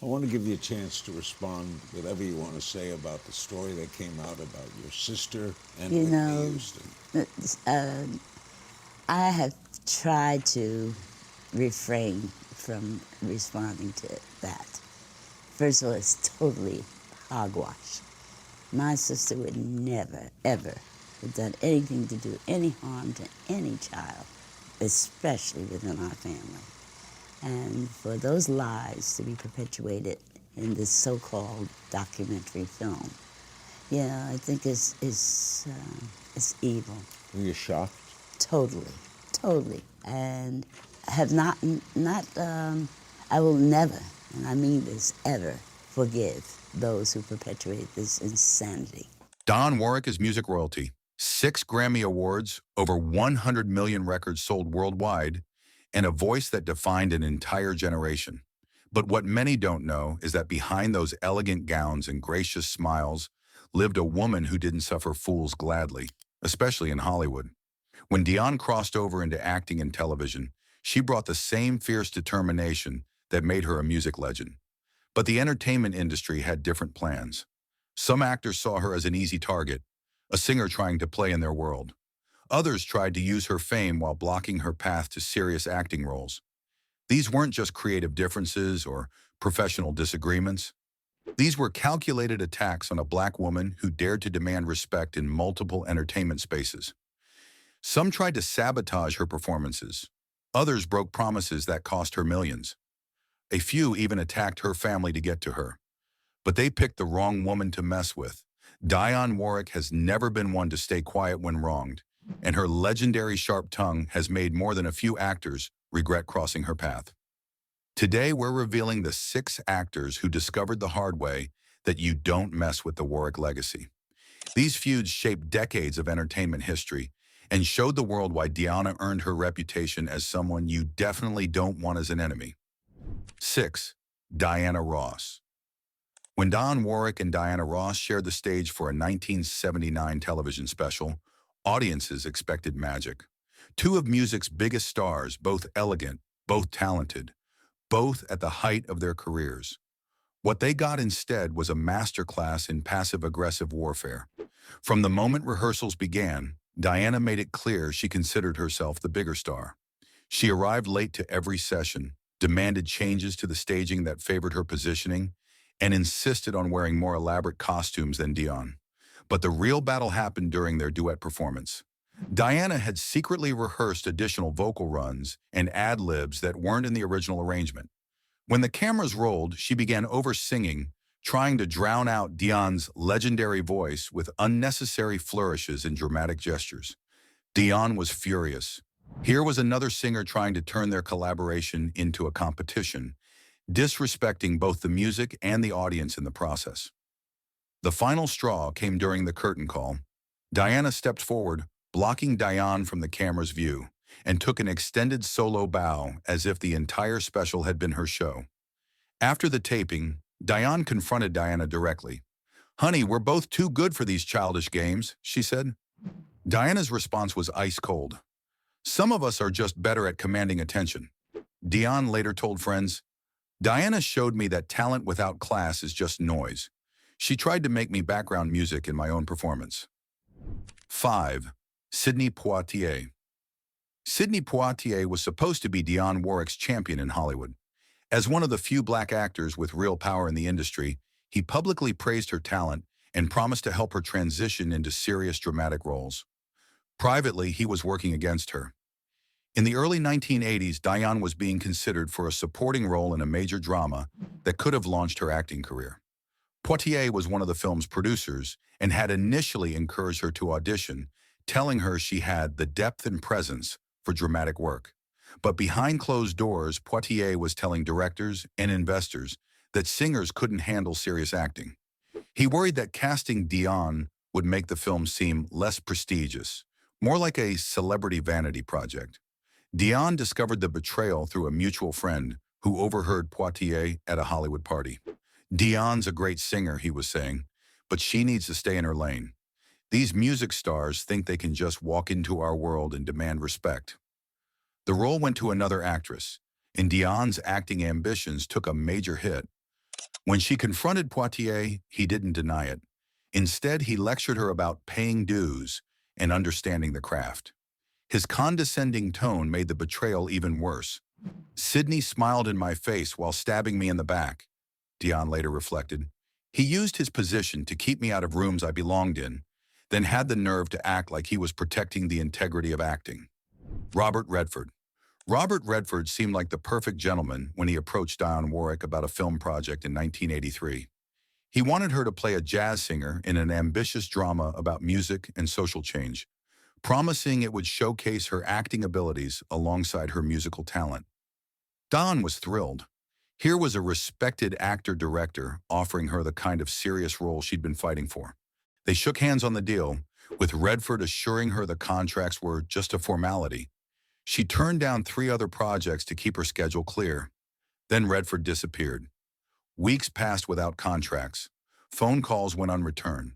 I want to give you a chance to respond whatever you want to say about the story that came out about your sister and You Whitney know, Houston. uh, I have tried to refrain from responding to that. First of all, it's totally hogwash. My sister would never, ever have done anything to do any harm to any child, especially within our family. And for those lies to be perpetuated in this so-called documentary film, yeah, I think it's evil. Were you shocked? Totally, totally, and have I will never, and I mean this, ever forgive those who perpetuate this insanity. Dionne Warwick is music royalty. 6 Grammy Awards, over 100 million records sold worldwide, and a voice that defined an entire generation. But what many don't know is that behind those elegant gowns and gracious smiles lived a woman who didn't suffer fools gladly, especially in Hollywood. When Dionne crossed over into acting and television, she brought the same fierce determination that made her a music legend. But the entertainment industry had different plans. Some actors saw her as an easy target, a singer trying to play in their world. Others tried to use her fame while blocking her path to serious acting roles. These weren't just creative differences or professional disagreements. These were calculated attacks on a black woman who dared to demand respect in multiple entertainment spaces. Some tried to sabotage her performances. Others broke promises that cost her millions. A few even attacked her family to get to her. But they picked the wrong woman to mess with. Dionne Warwick has never been one to stay quiet when wronged, and her legendary sharp tongue has made more than a few actors regret crossing her path. Today, we're revealing the 6 actors who discovered the hard way that you don't mess with the Warwick legacy. These feuds shaped decades of entertainment history and showed the world why Dionne earned her reputation as someone you definitely don't want as an enemy. 6. Diana Ross. When Dionne Warwick and Diana Ross shared the stage for a 1979 television special, audiences expected magic. Two of music's biggest stars, both elegant, both talented, both at the height of their careers. What they got instead was a masterclass in passive-aggressive warfare. From the moment rehearsals began, Diana made it clear she considered herself the bigger star. She arrived late to every session, demanded changes to the staging that favored her positioning, and insisted on wearing more elaborate costumes than Dionne. But the real battle happened during their duet performance. Diana had secretly rehearsed additional vocal runs and ad-libs that weren't in the original arrangement. When the cameras rolled, she began over-singing, trying to drown out Dionne's legendary voice with unnecessary flourishes and dramatic gestures. Dionne was furious. Here was another singer trying to turn their collaboration into a competition, disrespecting both the music and the audience in the process. The final straw came during the curtain call. Diana stepped forward, blocking Dionne from the camera's view, and took an extended solo bow as if the entire special had been her show. After the taping, Dionne confronted Diana directly. "Honey, we're both too good for these childish games," she said. Diana's response was ice cold. "Some of us are just better at commanding attention." Dionne later told friends, "Diana showed me that talent without class is just noise. She tried to make me background music in my own performance." 5. Sidney Poitier. Sidney Poitier was supposed to be Dionne Warwick's champion in Hollywood. As one of the few black actors with real power in the industry, he publicly praised her talent and promised to help her transition into serious dramatic roles. Privately, he was working against her. In the early 1980s, Dionne was being considered for a supporting role in a major drama that could have launched her acting career. Poitier was one of the film's producers and had initially encouraged her to audition, telling her she had the depth and presence for dramatic work. But behind closed doors, Poitier was telling directors and investors that singers couldn't handle serious acting. He worried that casting Dionne would make the film seem less prestigious, more like a celebrity vanity project. Dionne discovered the betrayal through a mutual friend who overheard Poitier at a Hollywood party. "Dionne's a great singer," he was saying, "but she needs to stay in her lane. These music stars think they can just walk into our world and demand respect." The role went to another actress, and Dionne's acting ambitions took a major hit. When she confronted Poitier, he didn't deny it. Instead, he lectured her about paying dues and understanding the craft. His condescending tone made the betrayal even worse. Sidney smiled in my face while stabbing me in the back, Dionne later reflected. He used his position to keep me out of rooms I belonged in, then had the nerve to act like he was protecting the integrity of acting. Robert Redford. Robert Redford seemed like the perfect gentleman when he approached Dionne Warwick about a film project in 1983. He wanted her to play a jazz singer in an ambitious drama about music and social change, promising it would showcase her acting abilities alongside her musical talent. Dionne was thrilled. Here was a respected actor-director offering her the kind of serious role she'd been fighting for. They shook hands on the deal, with Redford assuring her the contracts were just a formality. She turned down 3 other projects to keep her schedule clear. Then Redford disappeared. Weeks passed without contracts. Phone calls went unreturned.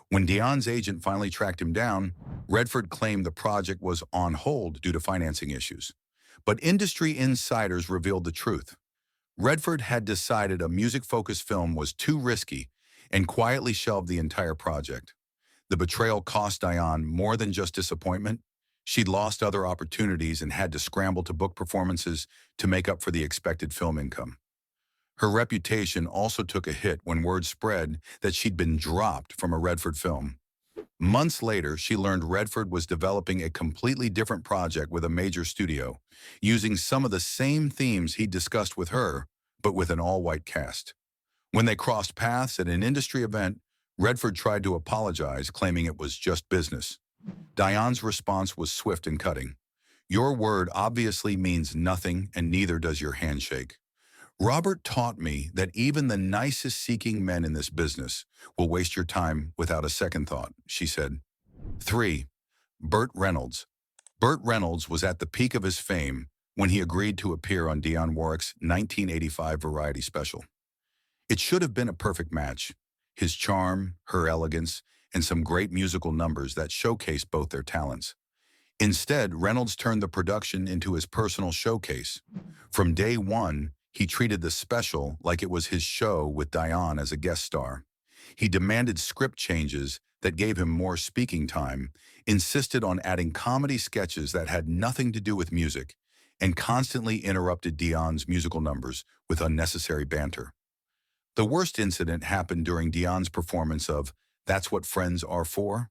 When Dionne's agent finally tracked him down, Redford claimed the project was on hold due to financing issues. But industry insiders revealed the truth. Redford had decided a music-focused film was too risky and quietly shelved the entire project. The betrayal cost Dionne more than just disappointment. She'd lost other opportunities and had to scramble to book performances to make up for the expected film income. Her reputation also took a hit when word spread that she'd been dropped from a Redford film. Months later, she learned Redford was developing a completely different project with a major studio, using some of the same themes he'd discussed with her, but with an all-white cast. When they crossed paths at an industry event, Redford tried to apologize, claiming it was just business. Dionne's response was swift and cutting. "Your word obviously means nothing, and neither does your handshake. Robert taught me that even the nicest seeking men in this business will waste your time without a second thought," she said. 3. Burt Reynolds. Burt Reynolds was at the peak of his fame when he agreed to appear on Dionne Warwick's 1985 variety special. It should have been a perfect match. His charm, her elegance, and some great musical numbers that showcased both their talents. Instead, Reynolds turned the production into his personal showcase. From day one, he treated the special like it was his show with Dionne as a guest star. He demanded script changes that gave him more speaking time, insisted on adding comedy sketches that had nothing to do with music, and constantly interrupted Dionne's musical numbers with unnecessary banter. The worst incident happened during Dionne's performance of "That's What Friends Are For."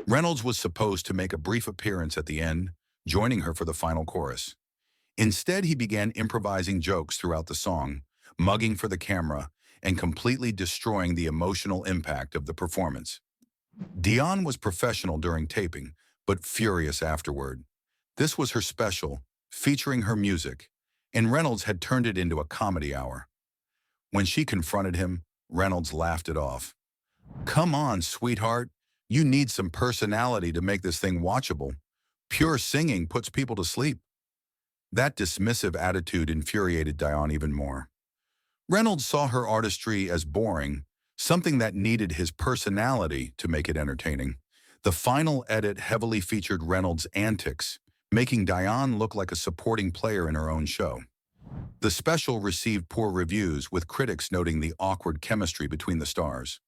Reynolds was supposed to make a brief appearance at the end, joining her for the final chorus. Instead, he began improvising jokes throughout the song, mugging for the camera, and completely destroying the emotional impact of the performance. Dionne was professional during taping, but furious afterward. This was her special, featuring her music, and Reynolds had turned it into a comedy hour. When she confronted him, Reynolds laughed it off. "Come on, sweetheart. You need some personality to make this thing watchable. Pure singing puts people to sleep." That dismissive attitude infuriated Dionne even more. Reynolds saw her artistry as boring, something that needed his personality to make it entertaining. The final edit heavily featured Reynolds' antics, making Dionne look like a supporting player in her own show. The special received poor reviews, with critics noting the awkward chemistry between the stars.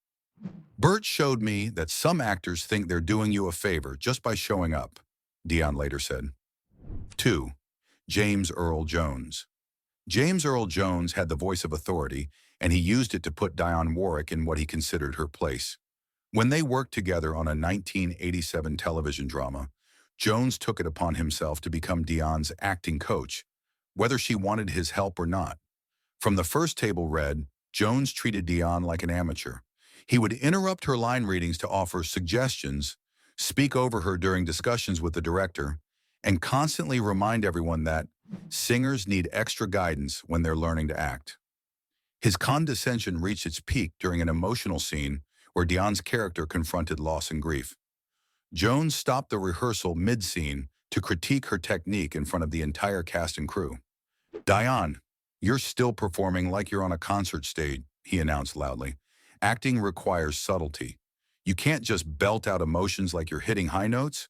"Burt showed me that some actors think they're doing you a favor just by showing up," Dionne later said. 2. James Earl Jones. James Earl Jones had the voice of authority, and he used it to put Dionne Warwick in what he considered her place. When they worked together on a 1987 television drama, Jones took it upon himself to become Dionne's acting coach, whether she wanted his help or not. From the first table read, Jones treated Dionne like an amateur. He would interrupt her line readings to offer suggestions, speak over her during discussions with the director, and constantly remind everyone that singers need extra guidance when they're learning to act. His condescension reached its peak during an emotional scene where Dionne's character confronted loss and grief. Jones stopped the rehearsal mid-scene to critique her technique in front of the entire cast and crew. "Dionne, you're still performing like you're on a concert stage," he announced loudly. "Acting requires subtlety. You can't just belt out emotions like you're hitting high notes."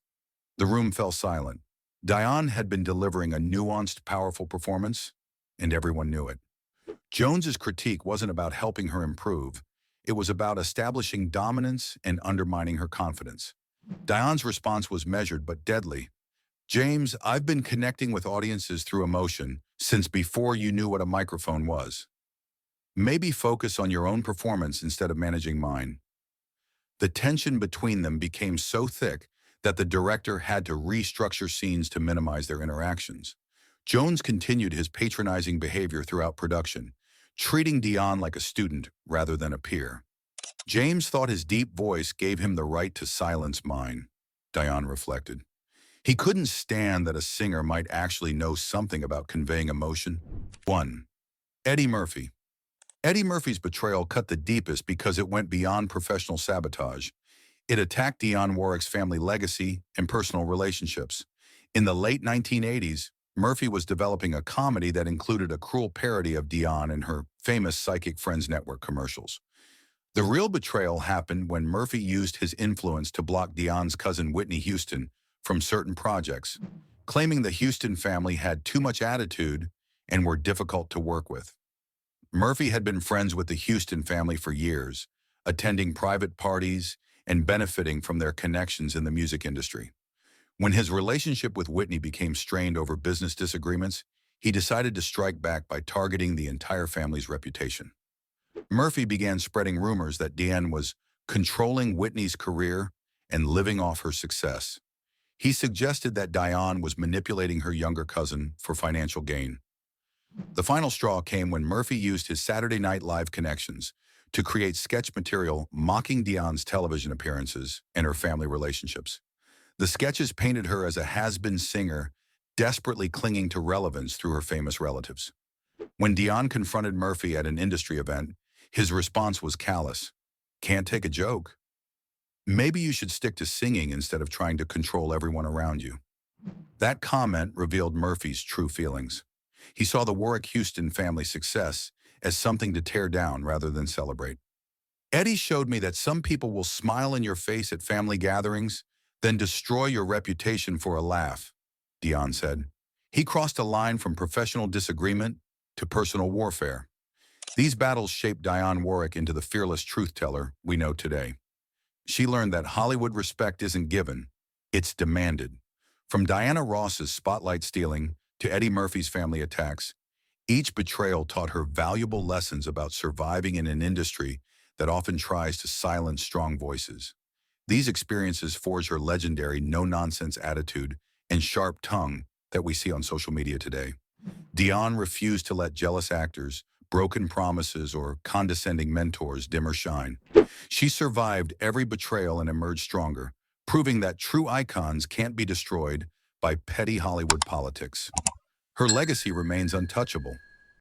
The room fell silent. Dionne had been delivering a nuanced, powerful performance, and everyone knew it. Jones's critique wasn't about helping her improve. It was about establishing dominance and undermining her confidence. Dionne's response was measured but deadly. James, I've been connecting with audiences through emotion since before you knew what a microphone was. Maybe focus on your own performance instead of managing mine. The tension between them became so thick that the director had to restructure scenes to minimize their interactions. Jones continued his patronizing behavior throughout production, treating Dionne like a student rather than a peer. James thought his deep voice gave him the right to silence mine, Dionne reflected. He couldn't stand that a singer might actually know something about conveying emotion. 1. Eddie Murphy. Eddie Murphy's betrayal cut the deepest because it went beyond professional sabotage. It attacked Dionne Warwick's family legacy and personal relationships. In the late 1980s, Murphy was developing a comedy that included a cruel parody of Dionne and her famous Psychic Friends Network commercials. The real betrayal happened when Murphy used his influence to block Dionne's cousin Whitney Houston from certain projects, claiming the Houston family had too much attitude and were difficult to work with. Murphy had been friends with the Houston family for years, attending private parties and benefiting from their connections in the music industry. When his relationship with Whitney became strained over business disagreements, he decided to strike back by targeting the entire family's reputation. Murphy began spreading rumors that Dionne was controlling Whitney's career and living off her success. He suggested that Dionne was manipulating her younger cousin for financial gain. The final straw came when Murphy used his Saturday Night Live connections to create sketch material mocking Dionne's television appearances and her family relationships. The sketches painted her as a has-been singer, desperately clinging to relevance through her famous relatives. When Dionne confronted Murphy at an industry event, his response was callous. Can't take a joke. Maybe you should stick to singing instead of trying to control everyone around you. That comment revealed Murphy's true feelings. He saw the Warwick Houston family success as something to tear down rather than celebrate. Eddie showed me that some people will smile in your face at family gatherings, then destroy your reputation for a laugh, Dionne said. He crossed a line from professional disagreement to personal warfare. These battles shaped Dionne Warwick into the fearless truth-teller we know today. She learned that Hollywood respect isn't given, it's demanded. From Diana Ross's spotlight stealing to Eddie Murphy's family attacks, each betrayal taught her valuable lessons about surviving in an industry that often tries to silence strong voices. These experiences forged her legendary no-nonsense attitude and sharp tongue that we see on social media today. Dionne refused to let jealous actors, broken promises, or condescending mentors dim her shine. She survived every betrayal and emerged stronger, proving that true icons can't be destroyed by petty Hollywood politics. Her legacy remains untouchable.